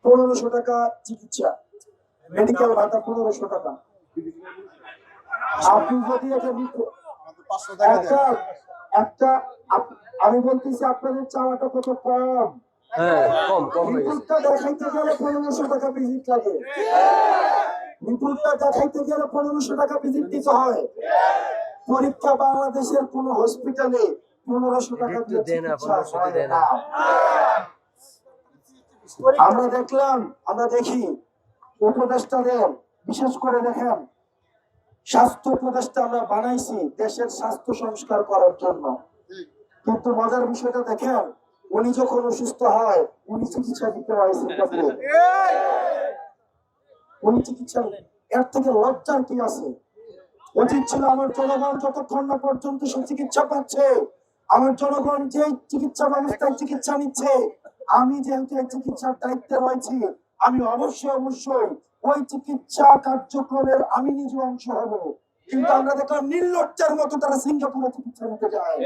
1500 টাকা চিকিৎসা, মেডিকেল ভাতা 1500 টাকা। আপনি যদি একটা একটা আমি বলতেছি আপনাদের চাওয়াটা কত কম। রিপোর্টটা দেখাইতে গেলে 1500 টাকা ভিজিট লাগে, রিপোর্টটা দেখাইতে গেলে 1500 টাকা ভিজিট দিতে হয়। পরীক্ষা বাংলাদেশের কোন হসপিটালে 1500 টাকা দিয়ে চিকিৎসা হয় না। আমরা দেখলাম, আমরা দেখি উপদেষ্টাদের, বিশেষ করে দেখেন স্বাস্থ্য উপদেষ্টা আমরা বানাইছি দেশের স্বাস্থ্য সংস্কার করার জন্য, কিন্তু মজার বিষয়টা দেখেন উনি যখন অসুস্থ হয় উনি চিকিৎসা দিতে হয় সিঙ্গাপুরে, উনি চিকিৎসা। এর থেকে লজ্জার কি আছে? উচিত ছিল আমার জনগণ যতক্ষণ না পর্যন্ত সে চিকিৎসা পাচ্ছে, আমার জনগণ যে চিকিৎসা ব্যবস্থায় চিকিৎসা নিচ্ছে, আমি যেহেতু এই চিকিৎসার দায়িত্বে রয়েছি, আমি অবশ্যই ওই চিকিৎসা কার্যক্রমের আমি নিজে অংশ হব। কিন্তু আমরা দেখলাম নির্লজ্জার মতো তারা সিঙ্গাপুরে চিকিৎসা নিতে যায়।